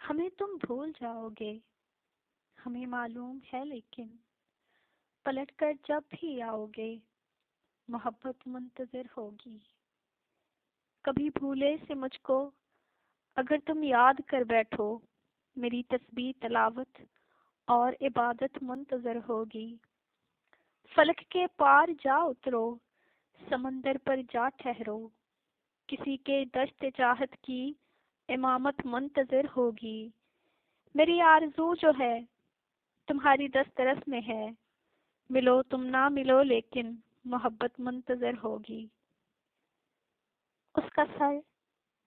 ہمیں تم بھول جاؤ گے، ہمیں معلوم ہے، لیکن پلٹ کر جب بھی آؤ گے محبت منتظر ہوگی۔ کبھی بھولے سے مجھ کو اگر تم یاد کر بیٹھو، میری تسبیح تلاوت اور عبادت منتظر ہوگی۔ فلک کے پار جا اترو، سمندر پر جا ٹھہرو، کسی کے دشت چاہت کی امامت منتظر ہوگی۔ میری آرزو جو ہے تمہاری دسترس میں ہے، ملو تم نہ ملو لیکن محبت منتظر ہوگی۔ اس کا سر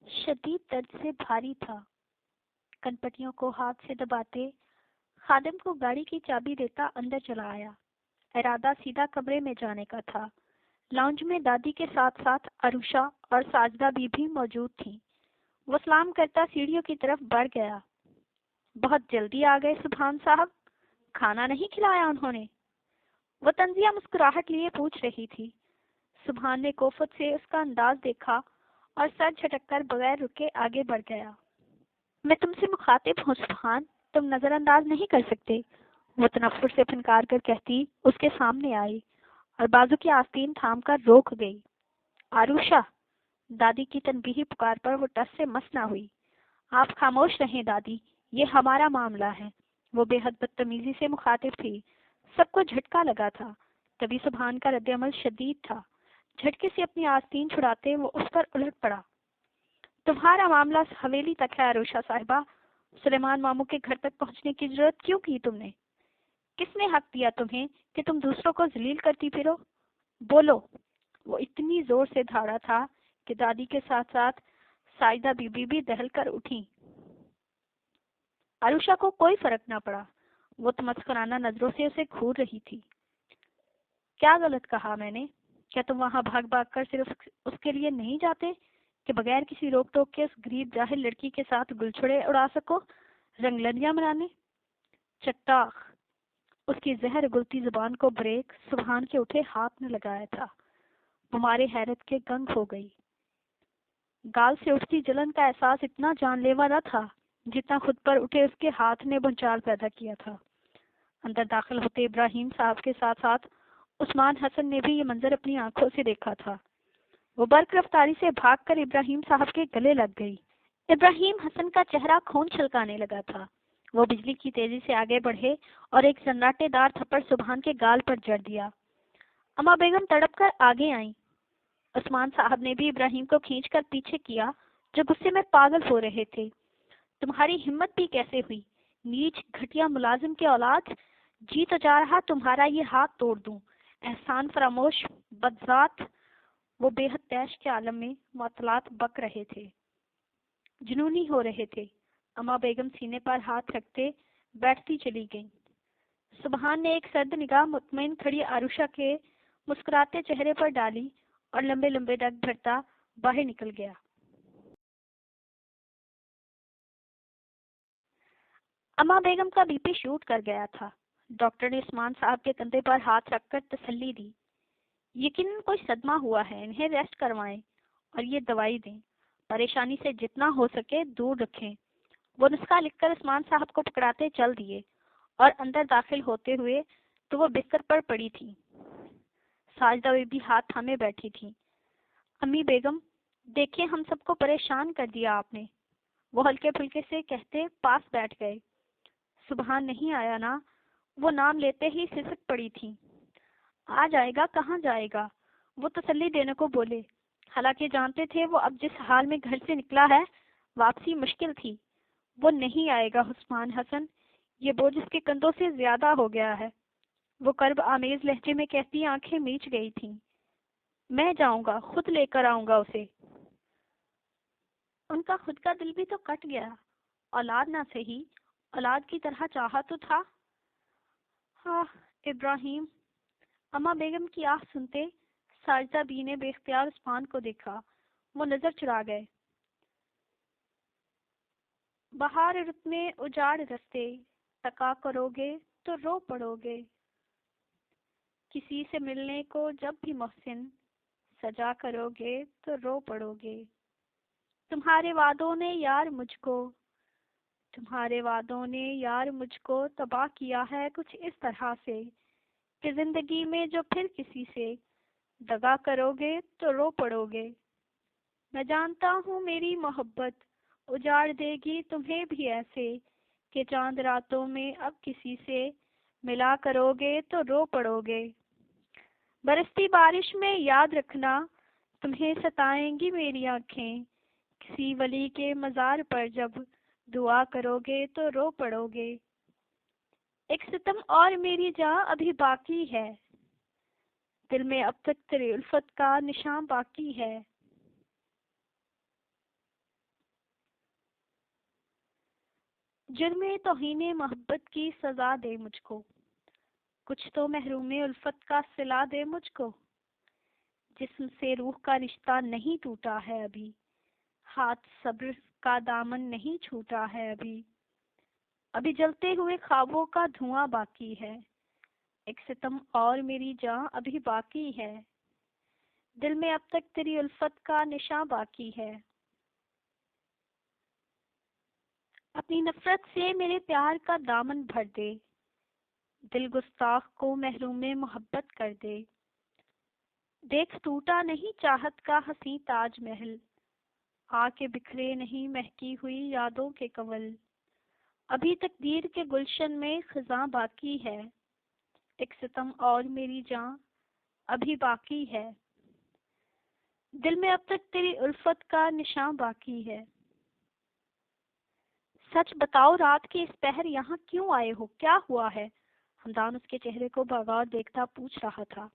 شدید درد سے بھاری تھا۔ کنپٹیوں کو ہاتھ سے دباتے خادم کو گاڑی کی چابی دیتا اندر چلا آیا۔ ارادہ سیدھا کمرے میں جانے کا تھا۔ لاؤنج میں دادی کے ساتھ ساتھ عروشہ اور ساجدہ بھی موجود تھیں۔ وہ سلام کرتا سیڑھیوں کی طرف بڑھ گیا۔ بہت جلدی آ گئے سبحان صاحب، کھانا نہیں کھلایا انہوں نے؟ وہ طنزیہ مسکراہٹ لیے پوچھ رہی تھی۔ سبحان نے کوفت سے اس کا انداز دیکھا اور سر جھٹک کر بغیر رکے آگے بڑھ گیا۔ میں تم سے مخاطب ہوں سبحان، تم نظر انداز نہیں کر سکتے، وہ تنفر سے پھنکار کر کہتی اس کے سامنے آئی اور بازو کی آستین تھام کر روک گئی۔ آروشہ، دادی کی تنبیہی پکار پر وہ ٹس سے مس نہ ہوئی۔ آپ خاموش رہیں دادی، یہ ہمارا معاملہ ہے۔ وہ بے حد بدتمیزی سے مخاطب تھی۔ سب کو جھٹکا لگا تھا۔ تبھی سبحان کا رد عمل شدید تھا۔ جھٹکے سے اپنی آستین چھڑاتے وہ اس پر الٹ پڑا۔ تمہارا معاملہ حویلی تک ہے عروشہ صاحبہ، سلیمان ماموں کے گھر تک پہنچنے کی ضرورت کیوں کی تم نے؟ کس نے حق دیا تمہیں کہ تم دوسروں کو ذلیل کرتی پھرو؟ بولو۔ وہ اتنی زور سے دھاڑا تھا کہ دادی کے ساتھ ساتھ ساجدہ بی بی بھی دہل کر اٹھیں۔ عروشہ کو کوئی فرق نہ پڑا۔ وہ تمسخرانہ نظروں سے اسے گھور رہی تھی۔ کیا غلط کہا میں نے؟ کیا تم وہاں بھاگ بھاگ کر صرف اس کے لیے نہیں جاتے کہ بغیر کسی روک ٹوک کے اس غریب جاہل لڑکی کے ساتھ گلچھڑے اڑا سکو، رنگلریاں منانے؟ چٹاخ! اس کی زہر گلتی زبان کو بریک سبحان کے اٹھے ہاتھ نے لگایا تھا۔ وہ مارے حیرت کے گنگ ہو گئی۔ گال سے اٹھتی جلن کا احساس اتنا جان لیوا نہ تھا جتنا خود پر اٹھے اس کے ہاتھ نے بھونچال پیدا کیا تھا۔ اندر داخل ہوتے ابراہیم صاحب کے ساتھ ساتھ عثمان حسن نے بھی یہ منظر اپنی آنکھوں سے دیکھا تھا۔ وہ برق رفتاری سے بھاگ کر ابراہیم صاحب کے گلے لگ گئی۔ ابراہیم حسن کا چہرہ خون چھلکانے لگا تھا۔ وہ بجلی کی تیزی سے آگے بڑھے اور ایک سناٹے دار تھپڑ سبحان کے گال پر جڑ دیا۔ اما بیگم تڑپ کر آگے آئیں۔ عثمان صاحب نے بھی ابراہیم کو کھینچ کر پیچھے کیا جو غصے میں پاگل ہو رہے تھے۔ تمہاری ہمت بھی کیسے ہوئی، نیچ گھٹیا ملازم کے اولاد، جی تو چاہ رہا تمہارا یہ ہاتھ توڑ دوں، احسان فراموش بدذات۔ وہ بے حد تیش کے عالم میں معطلات بک رہے تھے، جنونی ہو رہے تھے۔ اما بیگم سینے پر ہاتھ رکھتے بیٹھتی چلی گئیں۔ سبحان نے ایک سرد نگاہ مطمئن کھڑی عروشہ کے مسکراتے چہرے پر ڈالی اور لمبے لمبے ڈگ بھرتا باہر نکل گیا۔ اما بیگم کا بی پی شوٹ کر گیا تھا۔ ڈاکٹر نے عثمان صاحب کے کندھے پر ہاتھ رکھ کر تسلی دی۔ یقیناً کوئی صدمہ ہوا ہے، انہیں ریسٹ کروائیں اور یہ دوائی دیں۔ پریشانی سے جتنا ہو سکے دور رکھیں۔ وہ نسخہ لکھ کر عثمان صاحب کو پکڑاتے چل دیے اور اندر داخل ہوتے ہوئے تو وہ بستر پر پڑی تھی۔ ساجدہ بھی ہاتھ تھامے بیٹھی تھی۔ امی بیگم، دیکھیں ہم سب کو پریشان کر دیا آپ نے، وہ ہلکے پھلکے سے کہتے پاس بیٹھ گئے۔ سبحان نہیں آیا نا؟ وہ نام لیتے ہی سسک پڑی تھی۔ آ جائے گا، کہاں جائے گا؟ وہ تسلی دینے کو بولے، حالانکہ جانتے تھے وہ اب جس حال میں گھر سے نکلا ہے واپسی مشکل تھی۔ وہ نہیں آئے گا عثمان حسن، یہ بوجھ اس کے کندھوں سے زیادہ ہو گیا ہے، وہ کرب آمیز لہجے میں کہتی آنکھیں میچ گئی تھیں۔ میں جاؤں گا، خود لے کر آؤں گا اسے۔ ان کا خود کا دل بھی تو کٹ گیا، اولاد نہ سہی، اولاد کی طرح چاہا تو تھا۔ ہاں ابراہیم! اما بیگم کی آہ سنتے ساجدہ بی نے بے اختیار عثمان کو دیکھا۔ وہ نظر چرا گئے۔ بہار رت میں اجاڑ رستے، تکا کرو گے تو رو پڑو گے، کسی سے ملنے کو جب بھی محسن سجا کرو گے تو رو پڑو گے، تمہارے وعدوں نے یار مجھ کو تمہارے وعدوں نے یار مجھ کو تباہ کیا ہے کچھ اس طرح سے کہ زندگی میں جو پھر کسی سے دغا کرو گے تو رو پڑو گے۔ میں جانتا ہوں میری محبت اجاڑ دے گی تمہیں بھی ایسے کہ چاند راتوں میں اب کسی سے ملا کرو گے تو رو پڑو گے۔ برستی بارش میں یاد رکھنا تمہیں ستائیں گی میری آنکھیں، کسی ولی کے مزار پر جب دعا کرو گے تو رو پڑو گے۔ ایک ستم اور میری جاں ابھی باقی ہے، دل میں اب تک تیری الفت کا نشاں باقی ہے۔ جرم توہین محبت کی سزا دے مجھ کو، کچھ تو محروم الفت کا صلہ دے مجھ کو۔ جسم سے روح کا رشتہ نہیں ٹوٹا ہے ابھی، ہاتھ صبر کا دامن نہیں چھوٹا ہے ابھی، ابھی جلتے ہوئے خوابوں کا دھواں باقی ہے۔ ایک ستم اور میری جاں ابھی باقی ہے، دل میں اب تک تیری الفت کا نشاں باقی ہے۔ اپنی نفرت سے میرے پیار کا دامن بھر دے، دل گستاخ کو محروم محبت کر دے۔ دیکھ ٹوٹا نہیں چاہت کا حسیں تاج محل، آ کے بکھرے نہیں مہکی ہوئی یادوں کے کنول۔ ابھی تقدیر کے گلشن میں خزاں باقی ہے، ایک ستم اور میری جاں ابھی باقی ہے، دل میں اب تک تیری الفت کا نشاں باقی ہے۔ سچ بتاؤ رات کے اس پہر یہاں کیوں آئے ہو، کیا ہوا ہے؟ ہمدان اس کے چہرے کو بغور دیکھتا پوچھ رہا تھا۔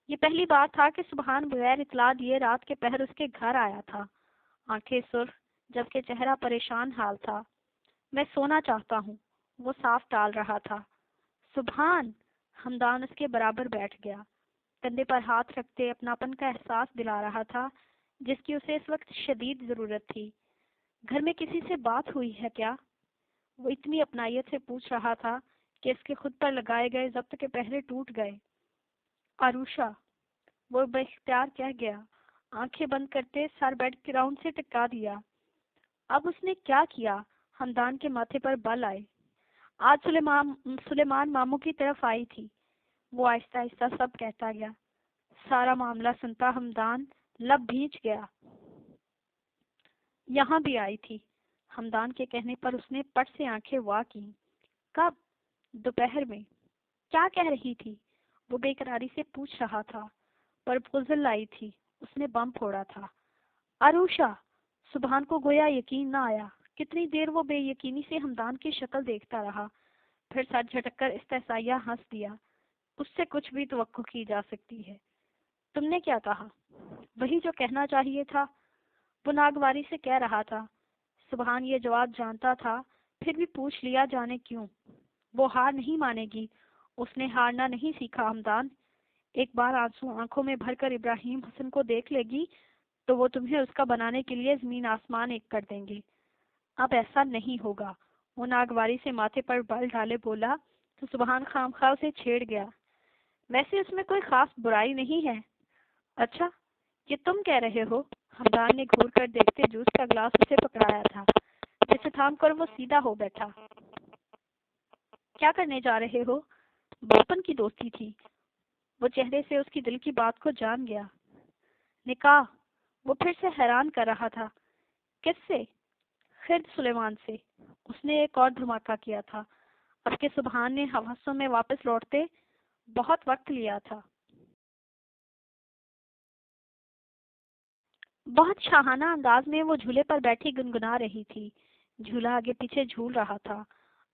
یہ پہلی بار تھا کہ سبحان بغیر اطلاع دیے رات کے پہر اس کے گھر آیا تھا۔ آنکھیں سرخ جبکہ چہرہ پریشان حال تھا۔ میں سونا چاہتا ہوں، وہ صاف ٹال رہا تھا۔ سبحان! ہمدان اس کے برابر بیٹھ گیا، کندھے پر ہاتھ رکھتے اپناپن کا احساس دلا رہا تھا جس کی اسے اس وقت شدید ضرورت تھی۔ گھر میں کسی سے بات ہوئی ہے کیا؟ وہ اتنی اپنائیت سے پوچھ رہا تھا کہ اس کے خود پر لگائے گئے ضبط کے پہرے ٹوٹ گئے۔ آروشا! وہ بے اختیار کہہ گیا، آنکھیں بند کرتے سر بیڈ گراؤنڈ سے ٹکا دیا۔ اب اس نے کیا کیا؟ ہمدان کے ماتھے پر بل آئے۔ آج سلیمان ماموں کی طرف آئی تھی، وہ آہستہ آہستہ سب کہتا گیا۔ سارا معاملہ سنتا ہمدان لب بھیج گیا۔ یہاں بھی آئی تھی، ہمدان کے کہنے پر اس نے پٹ سے آنکھیں وا کی۔ کب؟ دوپہر میں۔ کیا کہہ رہی تھی؟ وہ بے قراری سے پوچھ رہا تھا۔ پرپوزل لائی تھی، اس نے بم پھوڑا تھا۔ آروشا! سبحان کو گویا یقین نہ آیا۔ کتنی دیر وہ بے یقینی سے ہمدان کی شکل دیکھتا رہا، پھر سر جھٹک کر استحصائیہ ہنس دیا۔ اس سے کچھ بھی توقع کی جا سکتی ہے۔ تم نے کیا کہا؟ وہی جو کہنا چاہیے تھا، وہ ناگواری سے کہہ رہا تھا۔ سبحان یہ جواب جانتا تھا، پھر بھی پوچھ لیا جانے کیوں۔ وہ ہار نہیں مانے گی، اس نے ہارنا نہیں سیکھا ہمدان۔ ایک بار آنسو آنکھوں میں بھر کر ابراہیم حسن کو دیکھ لے گی تو وہ تمہیں اس کا بنانے کے لیے زمین آسمان ایک کر دیں گے۔ اب ایسا نہیں ہوگا۔ وہ ناگواری سے ماتھے پر بل ڈالے بولا تو سبحان خامخواہ اسے چھیڑ گیا۔ ویسے اس میں کوئی خاص برائی نہیں ہے۔ اچھا، یہ تم کہہ رہے ہو؟ ہمدان نے گھور کر دیکھتے جوس کا گلاس اسے پکڑایا تھا، جسے تھام کر وہ سیدھا ہو بیٹھا۔ کیا کرنے جا رہے ہو؟ بچپن کی دوستی تھی، وہ چہرے سے اس کی دل کی بات کو جان گیا۔ نکاح؟ وہ پھر سے حیران کر رہا تھا۔ کس سے؟ خرد سلیمان سے۔ اس نے ایک اور دھماکہ کیا تھا، اب کہ سبحان نے حواسوں میں واپس لوٹتے بہت وقت لیا تھا۔ بہت شاہانہ انداز میں وہ جھولے پر بیٹھی گنگنا رہی تھی۔ جھولا آگے پیچھے جھول رہا تھا۔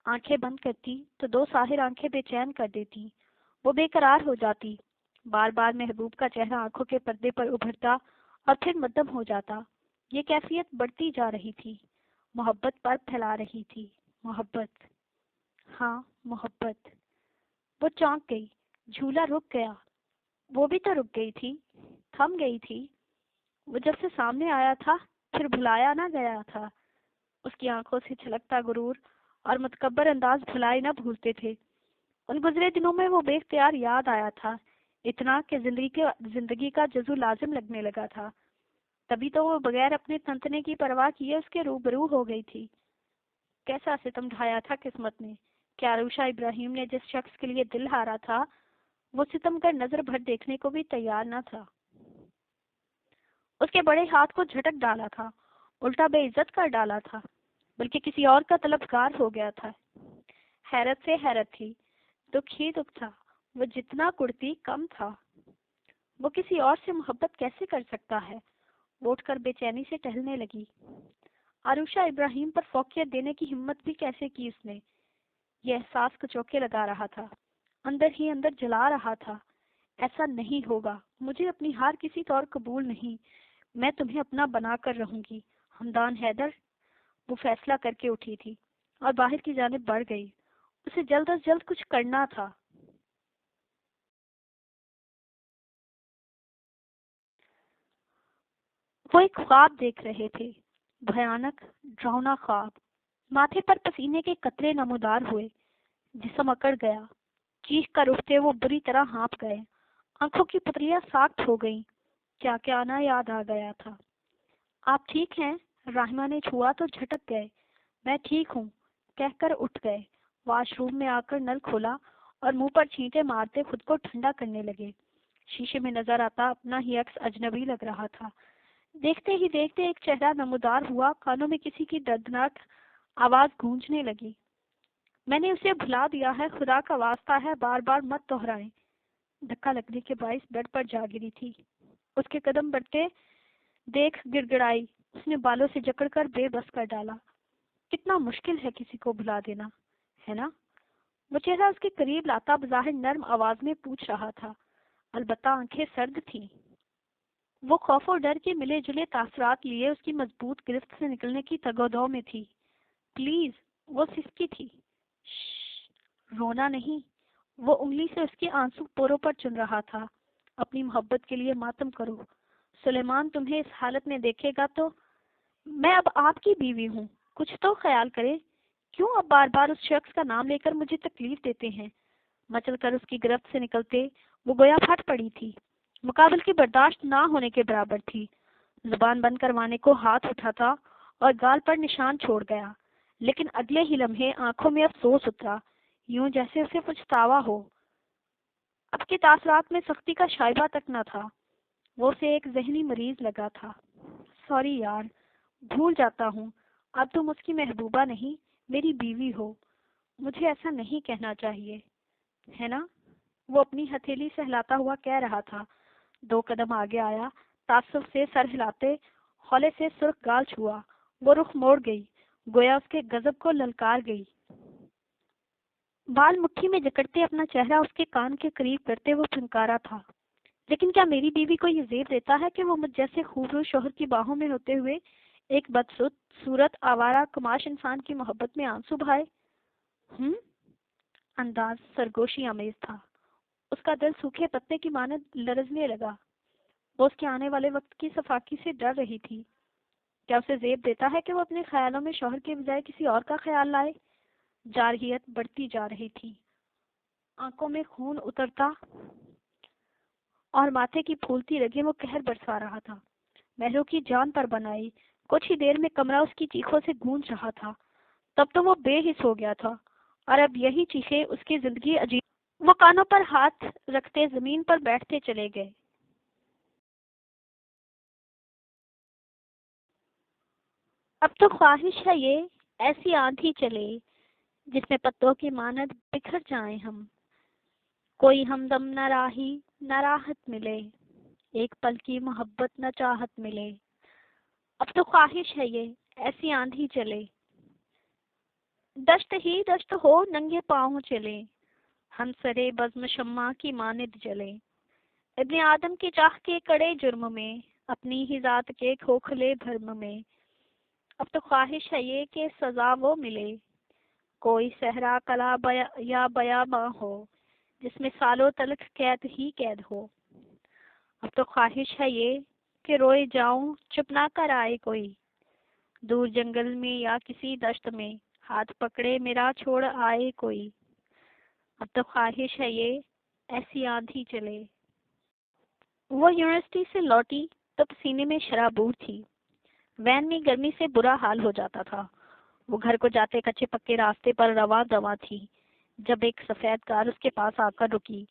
آنکھیں بند کرتی تو دو ساحر آنکھیں بے چین کر دیتی۔ وہ بے قرار ہو جاتی۔ بار بار محبوب کا چہرہ آنکھوں کے پردے پر ابھرتا اور پھر مدھم ہو جاتا۔ یہ کیفیت بڑھتی جا رہی تھی، محبت پر پھیلا رہی تھی۔ محبت، ہاں محبت۔ وہ چونک گئی، جھولا رک گیا۔ وہ بھی تو رک گئی تھی، تھم گئی تھی۔ وہ جب سے سامنے آیا تھا پھر بھلایا نہ گیا تھا۔ اس کی آنکھوں سے چھلکتا غرور اور متکبر انداز بھلائے نہ بھولتے تھے۔ ان گزرے دنوں میں وہ بے اختیار یاد آیا تھا، اتنا کہ زندگی کا جزو لازم لگنے لگا تھا۔ تبھی تو وہ بغیر اپنے تنتنے کی پرواہ کیے اس کے روبرو ہو گئی تھی۔ کیسا ستم ڈھایا تھا قسمت نے کہ عروشہ ابراہیم نے جس شخص کے لیے دل ہارا تھا وہ ستم کر نظر بھر دیکھنے کو بھی تیار نہ تھا۔ اس کے بڑے ہاتھ کو جھٹک ڈالا تھا، الٹا بے عزت کر ڈالا تھا، بلکہ کسی اور کا طلبگار ہو گیا تھا۔ حیرت سے حیرت تھی، دکھ ہی دکھ تھا، وہ جتنا کڑتی کم تھا۔ وہ کسی اور سے محبت کیسے کر سکتا ہے؟ وہ اٹھ کر بے چینی سے ٹہلنے لگی۔ عروشہ ابراہیم پر فوقیت دینے کی ہمت بھی کیسے کی اس نے؟ یہ احساس کچوکے لگا رہا تھا، اندر ہی اندر جلا رہا تھا۔ ایسا نہیں ہوگا، مجھے اپنی ہار کسی طور قبول نہیں، میں تمہیں اپنا بنا کر رہوں گی حمدان حیدر۔ وہ فیصلہ کر کے اٹھی تھی اور باہر کی جانب بڑھ گئی۔ اسے جلد از جلد کچھ کرنا تھا۔ وہ ایک خواب دیکھ رہے تھے، بھیانک ڈراؤنا خواب۔ ماتھے پر پسینے کے قطرے نمودار ہوئے، جسم اکڑ گیا، چیخ کر اٹھتے وہ بری طرح ہانپ گئے، آنکھوں کی پتلیاں ساخت ہو گئیں۔ کیا کیا آنا یاد آ گیا تھا۔ آپ ٹھیک ہیں؟ راہمہ نے چھوا تو جھٹک گئے۔ میں ٹھیک ہوں کہہ کر اٹھ گئے، واش روم میں آ کر نل کھولا اور منہ پر چھینٹے مارتے خود کو ٹھنڈا کرنے لگے۔ شیشے میں نظر آتا اپنا ہی عکس اجنبی لگ رہا تھا۔ دیکھتے ہی دیکھتے ایک چہرہ نمودار ہوا، کانوں میں کسی کی دردناک آواز گونجنے لگی۔ میں نے اسے بھلا دیا ہے، خدا کا واسطہ ہے بار بار مت دہرائیں۔ دھکا لگنے کے باعث بیڈ پر جا گری تھی۔ اس کے قدم بڑھتے دیکھ گڑ گڑائی۔ اس نے بالوں سے جکڑ کر بے بس کر ڈالا۔ کتنا مشکل ہے کسی کو بھلا دینا، ہے نا؟ وہ چہرہ اس کے قریب لاتا بظاہر نرم آواز میں پوچھ رہا تھا، البتہ آنکھیں سرد تھیں۔ وہ خوف و ڈر کے ملے جلے تاثرات لیے اس کی مضبوط گرفت سے نکلنے کی تگودو میں تھی۔ پلیز، وہ سسکی تھی۔ شش، رونا نہیں۔ وہ انگلی سے اس کے آنسو پوروں پر چن رہا تھا۔ اپنی محبت کے لیے ماتم کرو، سلیمان تمہیں اس حالت میں دیکھے گا تو۔ میں اب آپ کی بیوی ہوں، کچھ تو خیال کرے۔ کیوں اب بار بار اس شخص کا نام لے کر مجھے تکلیف دیتے ہیں؟ مچل کر اس کی گرفت سے نکلتے وہ گویا پھٹ پڑی تھی، مقابل کی برداشت نہ ہونے کے برابر تھی۔ زبان بند کروانے کو ہاتھ اٹھا تھا اور گال پر نشان چھوڑ گیا، لیکن اگلے ہی لمحے آنکھوں میں افسوس اترا، یوں جیسے اسے پچھتاوا ہو۔ اب کے تاثرات میں سختی کا شائبہ تک نہ تھا۔ وہ اسے ایک ذہنی مریض لگا تھا۔ سوری یار، بھول جاتا ہوں، اب تم اس کی محبوبہ نہیں، میری بیوی ہو۔ مجھے ایسا نہیں کہنا چاہیے، ہے نا؟ وہ اپنی ہتھیلی سے ہلاتا ہوا کہہ رہا تھا۔ 2 قدم آگے آیا، تعصب سے سر ہلاتے ہولے سے سرخ گال چھوا۔ وہ رخ موڑ گئی، گویا اس کے غضب کو للکار گئی۔ بال مٹھی میں جکڑتے اپنا چہرہ اس کے کان کے قریب کرتے وہ پھنکارا تھا، لیکن کیا میری بیوی کو یہ زیب دیتا ہے کہ وہ مجھ جیسے خوبرو شوہر کی باہوں میں ہوتے ہوئے ایک بدصورت آوارہ کماش انسان کی محبت میں آنسو بہائے؟ انداز سرگوشی آمیز تھا۔ اس کا دل سوکھے پتے کی مانند لرزنے لگا۔ وہ اس کے آنے والے وقت کی صفاکی سے ڈر رہی تھی۔ کیا اسے زیب دیتا ہے کہ وہ اپنے خیالوں میں شوہر کے بجائے کسی اور کا خیال لائے؟ جارحیت بڑھتی جا رہی تھی، آنکھوں میں خون اترتا اور ماتھے کی پھولتی رگیں وہ قہر برسا رہا تھا۔ مہروں کی جان پر بنائی، کچھ ہی دیر میں کمرہ اس کی چیخوں سے گونج رہا تھا۔ تب تو وہ بے حس ہو گیا تھا، اور اب یہی چیخیں اس کی زندگی عجیب۔ وہ کانوں پر ہاتھ رکھتے زمین پر بیٹھتے چلے گئے۔ اب تو خواہش ہے یہ ایسی آندھی چلے جس میں پتوں کی مانند بکھر جائیں ہم، کوئی ہمدم نہ راہی نہ راحت ملے، ایک پل کی محبت نہ چاہت ملے۔ اب تو خواہش ہے یہ ایسی آندھی چلے، دشت ہی دشت ہو ننگے پاؤں چلے، ہم سرے بزم شمع کی مانند جلے، ابن آدم کی چاہ کے کڑے جرم میں، اپنی ہی ذات کے کھوکھلے بھرم میں۔ اب تو خواہش ہے یہ کہ سزا وہ ملے، کوئی صحرا کلا یا بیاباں ہو، جس میں سالوں تلک قید ہی قید ہو۔ اب تو خواہش ہے یہ کہ روئے جاؤں چپ نہ کر آئے کوئی، دور جنگل میں یا کسی دشت میں ہاتھ پکڑے میرا چھوڑ آئے کوئی۔ اب تو خواہش ہے یہ ایسی آندھی چلے۔ وہ یونیورسٹی سے لوٹی تو پسینے میں شرابور تھی۔ وین میں گرمی سے برا حال ہو جاتا تھا۔ وہ گھر کو جاتے کچے پکے راستے پر رواں تھی جب ایک سفید کار اس کے پاس آ کر رکی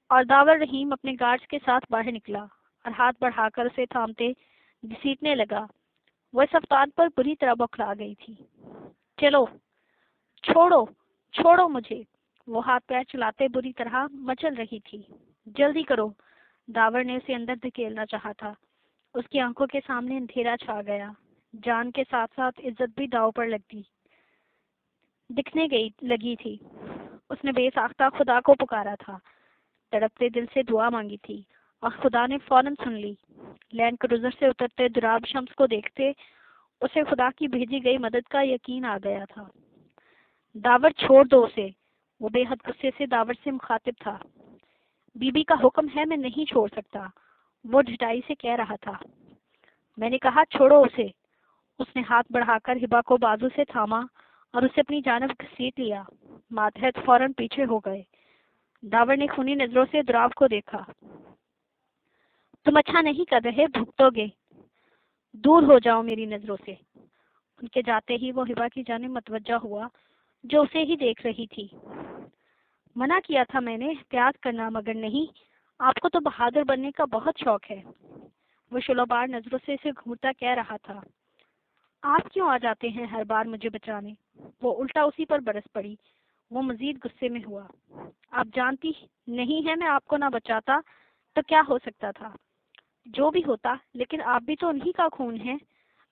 اور داور رحیم اپنے گارڈز کے ساتھ باہر نکلا اور ہاتھ بڑھا کر اسے تھامتے گھسیٹنے لگا۔ وہ اس افطار پر بری طرح بوکھلا گئی تھی۔ چلو، چھوڑو، چھوڑو مجھے۔ وہ ہاتھ پیر چلاتے بری طرح مچل رہی تھی۔ جلدی کرو۔ داور نے اسے اندر دھکیلنا چاہا تھا۔ اس کی آنکھوں کے سامنے اندھیرا چھا گیا۔ جان کے ساتھ ساتھ عزت بھی داؤ پر دکھنے لگی تھی۔ اس نے بے ساختہ خدا کو پکارا تھا، تڑپتے دل سے دعا مانگی تھی، اور خدا نے فوراً سن لی۔ لینڈ کروزر سے اترتے دراب شمس کو دیکھتے اسے خدا کی بھیجی گئی مدد کا یقین آ گیا تھا۔ داور چھوڑ دو اسے۔ وہ بے حد غصے سے داور سے مخاطب تھا۔ بی بی کا حکم ہے، میں نہیں چھوڑ سکتا، وہ ڈھٹائی سے کہہ رہا تھا۔ میں نے کہا چھوڑو اسے۔ اس نے ہاتھ بڑھا کر ہبا کو بازو سے تھاما اور اسے اپنی جانب گھسیٹ لیا۔ ماتحت فوراً پیچھے ہو گئے۔ داور نے خونی نظروں سے دراب کو دیکھا۔ تم اچھا نہیں کر رہے، بھگتو گے۔ دور ہو جاؤ میری نظروں سے۔ ان کے جاتے ہی وہ ہبا کی جانب متوجہ ہوا جو اسے ہی دیکھ رہی تھی۔ منع کیا تھا میں نے احتیاط کرنا، مگر نہیں، آپ کو تو بہادر بننے کا بہت شوق ہے۔ وہ شعلہ نظروں سے اسے گھورتا کہہ رہا تھا۔ آپ کیوں آ جاتے ہیں ہر بار مجھے بچانے؟ وہ الٹا اسی پر برس پڑی۔ وہ مزید غصے میں ہوا۔ آپ جانتی نہیں ہے میں آپ کو نہ بچاتا تو کیا ہو سکتا تھا؟ جو بھی ہوتا، لیکن آپ بھی تو انہی کا خون ہیں۔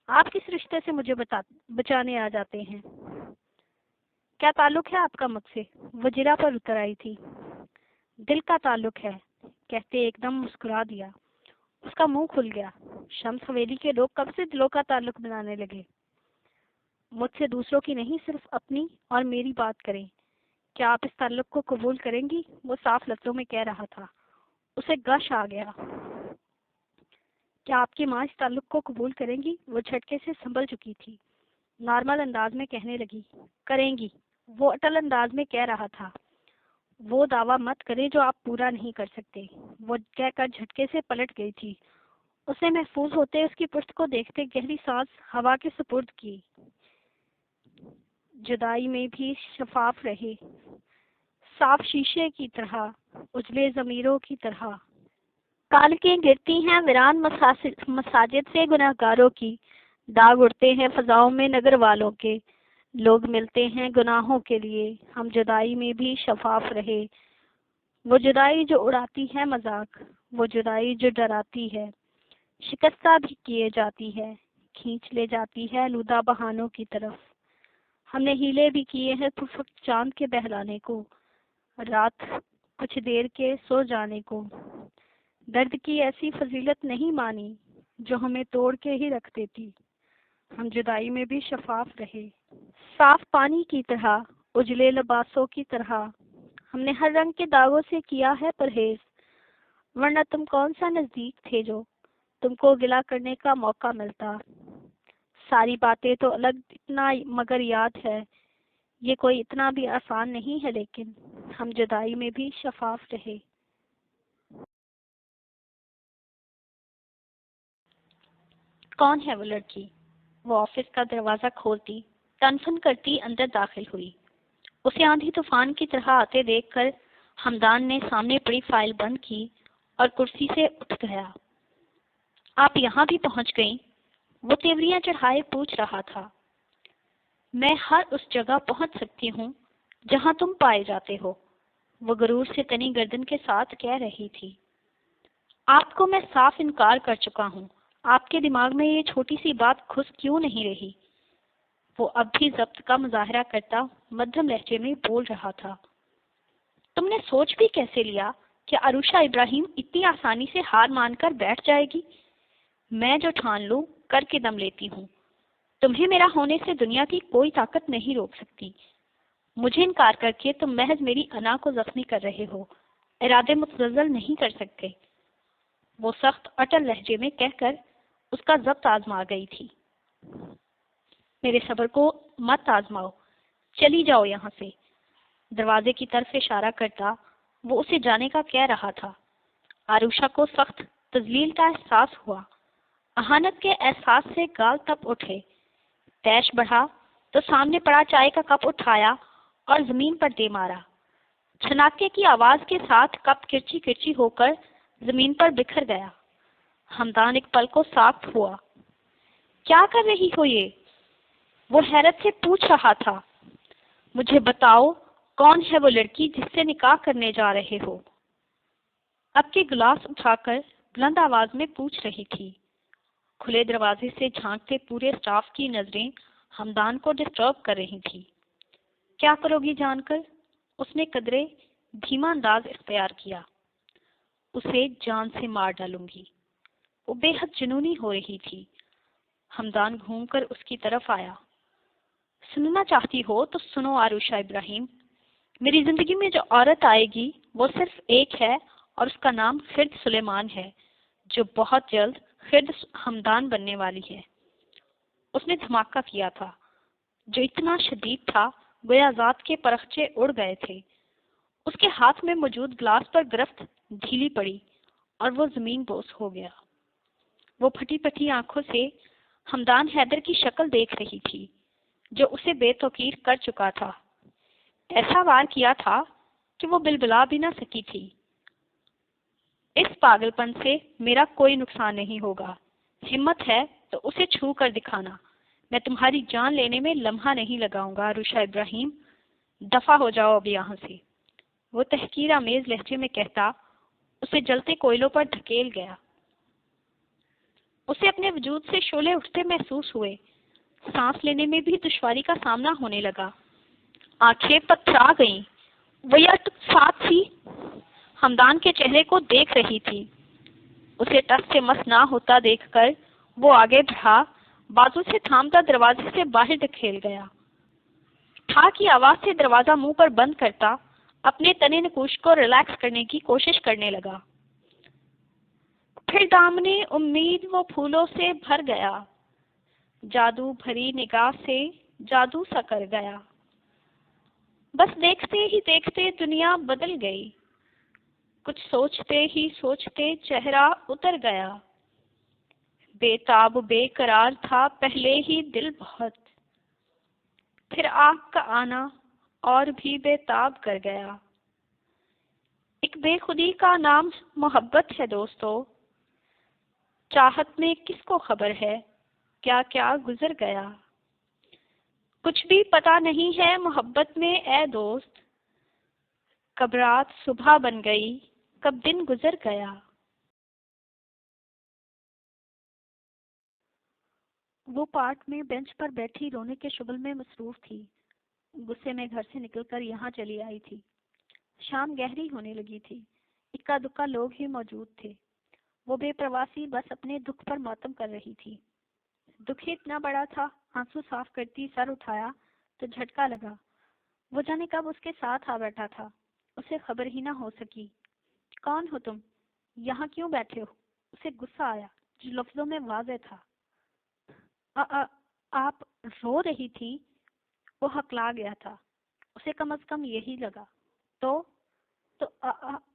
آپ کس رشتے سے مجھے بچانے آ جاتے ہیں؟ کیا تعلق ہے آپ کا مجھ سے؟ وہ جرا پر اتر آئی تھی۔ دل کا تعلق ہے، کہتے ایک دم مسکرا دیا۔ اس کا منہ کھل گیا۔ شمس حویلی کے لوگ کب سے دلوں کا تعلق بنانے لگے؟ مجھ سے دوسروں کی نہیں، صرف اپنی اور میری بات کریں۔ کیا آپ اس تعلق کو قبول کریں گی؟ وہ صاف لفظوں میں کہہ رہا تھا۔ اسے غش آ گیا۔ کیا آپ کی ماں اس تعلق کو قبول کریں گی؟ وہ جھٹکے سے سنبھل چکی تھی۔ نارمل انداز میں کہنے لگی، کریں گی۔ وہ اٹل انداز میں کہہ رہا تھا۔ وہ دعویٰ مت کریں جو آپ پورا نہیں کر سکتے، وہ کہہ کر جھٹکے سے پلٹ گئی تھی۔ اسے محفوظ ہوتے اس کی پشت کو دیکھتے گہری سانس ہوا کے سپرد کی۔ جدائی میں بھی شفاف رہے، صاف شیشے کی طرح، اجلے ضمیروں کی طرح۔ کالکیں گرتی ہیں ویران مساجد سے گناہگاروں کی، داغ اڑتے ہیں فضاؤں میں نگر والوں کے۔ لوگ ملتے ہیں گناہوں کے لیے، ہم جدائی میں بھی شفاف رہے۔ وہ جدائی جو اڑاتی ہے مذاق، وہ جدائی جو ڈراتی ہے، شکستہ بھی کیے جاتی ہے، کھینچ لے جاتی ہے آلودہ بہانوں کی طرف۔ ہم نے ہیلے بھی کیے ہیں پرفقت چاند کے بہلانے کو، رات کچھ دیر کے سو جانے کو۔ درد کی ایسی فضیلت نہیں مانی جو ہمیں توڑ کے ہی رکھ دیتی۔ ہم جدائی میں بھی شفاف رہے، صاف پانی کی طرح، اجلے لباسوں کی طرح۔ ہم نے ہر رنگ کے داغوں سے کیا ہے پرہیز، ورنہ تم کون سا نزدیک تھے جو تم کو گلہ کرنے کا موقع ملتا۔ ساری باتیں تو الگ اتنا مگر یاد ہے، یہ کوئی اتنا بھی آسان نہیں ہے، لیکن ہم جدائی میں بھی شفاف رہے۔ کون ہے وہ لڑکی؟ وہ آفس کا دروازہ کھولتی، ٹن فن کرتی اندر داخل ہوئی۔ اسے آندھی طوفان کی طرح آتے دیکھ کر ہمدان نے سامنے پڑی فائل بند کی اور کرسی سے اٹھ گیا۔ آپ یہاں بھی پہنچ گئیں؟ وہ تیوریاں چڑھائے پوچھ رہا تھا۔ میں ہر اس جگہ پہنچ سکتی ہوں جہاں تم پائے جاتے ہو، وہ غرور سے تنی گردن کے ساتھ کہہ رہی تھی۔ آپ کو میں صاف انکار کر چکا ہوں، آپ کے دماغ میں یہ چھوٹی سی بات گھس کیوں نہیں رہی؟ وہ اب بھی ضبط کا مظاہرہ کرتا مدھم لہجے میں بول رہا تھا۔ تم نے سوچ بھی کیسے لیا کہ عروشہ ابراہیم اتنی آسانی سے ہار مان کر بیٹھ جائے گی؟ میں جو ٹھان لوں کر کے دم لیتی ہوں۔ تمہیں میرا ہونے سے دنیا کی کوئی طاقت نہیں روک سکتی۔ مجھے انکار کر کے تم محض میری انا کو زخمی کر رہے ہو، ارادے متزلزل نہیں کر سکتے۔ وہ سخت اٹل لہجے میں کہہ کر اس کا ضبط آزما گئی تھی۔ میرے صبر کو مت آزماؤ، چلی جاؤ یہاں سے۔ دروازے کی طرف اشارہ کرتا وہ اسے جانے کا کہہ رہا تھا۔ عروشہ کو سخت تذلیل کا احساس ہوا۔ اہانت کے احساس سے گال تپ اٹھے، تیش بڑھا تو سامنے پڑا چائے کا کپ اٹھایا اور زمین پر دے مارا۔ چھناکے کی آواز کے ساتھ کپ کرچی کرچی ہو کر زمین پر بکھر گیا۔ ہمدان ایک پل کو ساکت ہوا۔ کیا کر رہی ہو یہ؟ وہ حیرت سے پوچھ رہا تھا۔ مجھے بتاؤ کون ہے وہ لڑکی جس سے نکاح کرنے جا رہے ہو؟ اب کے گلاس اٹھا کر بلند آواز میں پوچھ رہی تھی۔ کھلے دروازے سے جھانکتے پورے سٹاف کی نظریں ہمدان کو ڈسٹرب کر رہی تھی۔ کیا کرو گی جان کر؟ اس نے قدرے دھیما انداز اختیار کیا۔ اسے جان سے مار ڈالوں گی۔ وہ بے حد جنونی ہو رہی تھی۔ ہمدان گھوم کر اس کی طرف آیا۔ سننا چاہتی ہو تو سنو عروشہ ابراہیم، میری زندگی میں جو عورت آئے گی وہ صرف ایک ہے اور اس کا نام خرد سلیمان ہے، جو بہت جلد خرد ہمدان بننے والی ہے۔ اس نے دھماکہ کیا تھا جو اتنا شدید تھا گویا ذات کے پرخچے اڑ گئے تھے۔ اس کے ہاتھ میں موجود گلاس پر گرفت ڈھیلی پڑی اور وہ زمین بوس ہو گیا۔ وہ پھٹی پھٹی آنکھوں سے ہمدان حیدر کی شکل دیکھ رہی تھی جو اسے بے توقیر کر چکا تھا۔ ایسا وار کیا تھا کہ وہ بلبلا بھی نہ سکی تھی۔ اس پاگل پن سے میرا کوئی نقصان نہیں ہوگا۔ ہمت ہے تو اسے چھو کر دکھانا۔ میں تمہاری جان لینے میں لمحہ نہیں لگاؤں گا عروشہ ابراہیم۔ دفع ہو جاؤ اب یہاں سے، وہ تحقیر آمیز لہجے میں کہتا اسے جلتے کوئلوں پر دھکیل گیا۔ اسے اپنے وجود سے شعلے اٹھتے محسوس ہوئے۔ سانس لینے میں بھی دشواری کا سامنا ہونے لگا۔ آنکھیں پتھرا گئیں۔ وہ یک ساتھ سی ہمدان کے چہرے کو دیکھ رہی تھی۔ اسے ٹس سے مس نہ ہوتا دیکھ کر وہ آگے بڑھا، بازو سے تھامتا دروازے سے باہر دھکیل گیا۔ ٹھا کی آواز سے دروازہ منہ پر بند کرتا اپنے تنے نکوش کو ریلیکس کرنے کی کوشش کرنے لگا۔ پھر دامنے امید وہ پھولوں سے بھر گیا، جادو بھری نگاہ سے جادو سا کر گیا۔ بس دیکھتے ہی دیکھتے دنیا بدل گئی، کچھ سوچتے ہی سوچتے چہرہ اتر گیا۔ بے تاب بے قرار تھا پہلے ہی دل بہت، پھر آگ کا آنا اور بھی بے تاب کر گیا۔ ایک بے خودی کا نام محبت ہے دوستو، چاہت میں کس کو خبر ہے کیا کیا گزر گیا۔ کچھ بھی پتا نہیں ہے محبت میں اے دوست، کب رات صبح بن گئی کب دن گزر گیا۔ وہ پارک میں بینچ پر بیٹھی رونے کے شغل میں مصروف تھی۔ غصے میں گھر سے نکل کر یہاں چلی آئی تھی۔ شام گہری ہونے لگی تھی۔ اکا دکا لوگ ہی موجود تھے۔ وہ بے پرواسی بس اپنے دکھ پر ماتم کر رہی تھی۔ دکھ اتنا بڑا تھا، آنسو صاف کرتی سر اٹھایا تو جھٹکا لگا۔ وہ جانے کب اس کے ساتھ آ بیٹھا تھا، اسے خبر ہی نہ ہو سکی۔ کون ہو تم؟ یہاں کیوں بیٹھے ہو؟ اسے غصہ آیا جو لفظوں میں واضح تھا۔ آپ رو رہی تھی؟ وہ ہکلا گیا تھا۔ اسے کم از کم یہی لگا۔ تو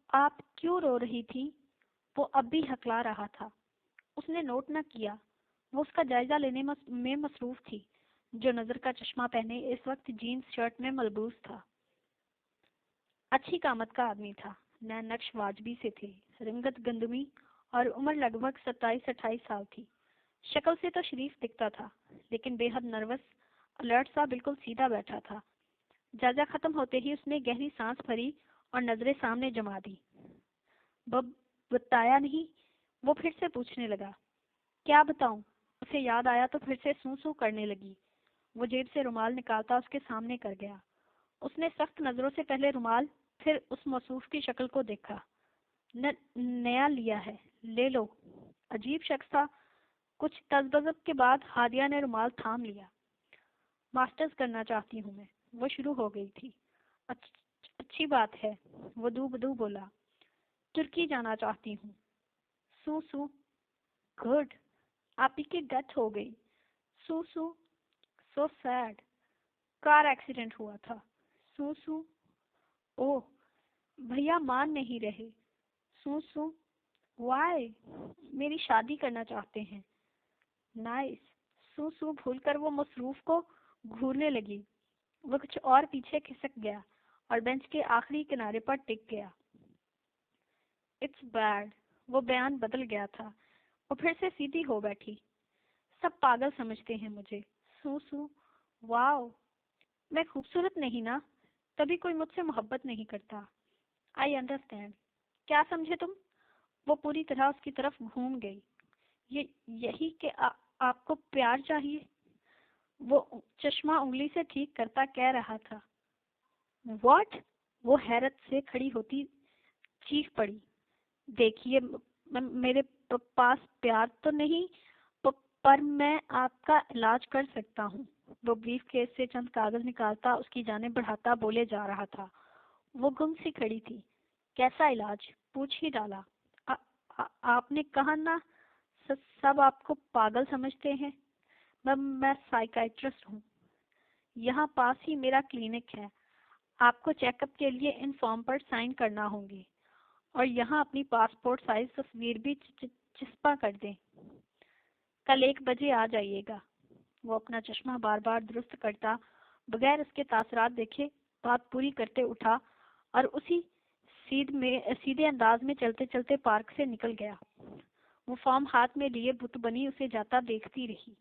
آپ کیوں رو رہی تھی؟ وہ اب بھی ہکلا رہا تھا۔ اس نے نوٹ نہ کیا، وہ اس کا جائزہ لینے میں مصروف تھی۔ جو نظر کا چشمہ پہنے اس وقت جینز شرٹ میں ملبوس تھا۔ اچھی قامت کا آدمی تھا، نین نقش واجبی سے تھے، رنگت گندمی اور عمر لگ بھگ 27-28 سال تھی۔ شکل سے تو شریف دکھتا تھا لیکن بے حد نروس، الرٹ سا بالکل سیدھا بیٹھا تھا۔ جائزہ ختم ہوتے ہی اس نے گہری سانس بھری اور نظریں سامنے جما دی۔ بتایا نہیں؟ وہ پھر سے پوچھنے لگا۔ کیا بتاؤں؟ اسے یاد آیا تو پھر سے سوں سوں کرنے لگی۔ وہ جیب سے رومال نکالتا اس کے سامنے کر گیا۔ اس نے سخت نظروں سے پہلے رومال پھر اس موصوف کی شکل کو دیکھا۔ نیا لیا ہے، لے لو۔ عجیب شخص تھا۔ کچھ تذبذب کے بعد ہادیہ نے رومال تھام لیا۔ ماسٹرز کرنا چاہتی ہوں میں، وہ شروع ہو گئی تھی۔ اچھی بات ہے، وہ دو بدو بولا۔ ترکی جانا چاہتی ہوں۔ سو سو، گڈ، آپ ہی کی ڈیتھ ہو گئی۔ سو سو، سو سیڈ، کار ایکسیڈنٹ ہوا تھا۔ سو سو، اوہ، بھیا مان نہیں رہے۔ سو سو، وائی، میری شادی کرنا چاہتے ہیں۔ نائس۔ سو سو بھول کر وہ مصروف کو گھورنے لگی۔ وہ کچھ اور پیچھے کھسک گیا اور بینچ کے آخری کنارے پر ٹک گیا۔ It's bad. وہ بیان بدل گیا تھا۔ وہ پھر سے سیدھی ہو بیٹھی۔ سب پاگل سمجھتے ہیں مجھے۔ سو سو واو، میں خوبصورت نہیں نا، تبھی کوئی مجھ سے محبت نہیں کرتا۔ I understand. کیا سمجھے تم؟ وہ پوری طرح اس کی طرف گھوم گئی۔ یہی کہ آپ کو پیار چاہیے؟ وہ چشمہ انگلی سے ٹھیک کرتا کہہ رہا تھا۔ واٹ؟ وہ حیرت سے کھڑی ہوتی چیخ پڑی۔ دیکھیے میرے پاس پیار تو نہیں، پر میں آپ کا علاج کر سکتا ہوں۔ وہ بریف کیس سے چند کاغذ نکالتا اس کی جانب بڑھاتا بولے جا رہا تھا۔ وہ گم سی کھڑی تھی۔ کیسا علاج؟ پوچھ ہی ڈالا۔ آپ نے کہا نا سب آپ کو پاگل سمجھتے ہیں۔ میں سائیکائٹرسٹ ہوں۔ یہاں پاس ہی میرا کلینک ہے۔ آپ کو چیک اپ کے لیے ان فارم پر سائن کرنا ہوں گے، اور یہاں اپنی پاسپورٹ سائز تصویر بھی چسپاں کر دیں۔ کل 1 بجے آ جائیے گا۔ وہ اپنا چشمہ بار بار درست کرتا بغیر اس کے تاثرات دیکھے بات پوری کرتے اٹھا اور اسی سیدھے انداز میں چلتے چلتے پارک سے نکل گیا۔ وہ فارم ہاتھ میں لیے بت بنی اسے جاتا دیکھتی رہی۔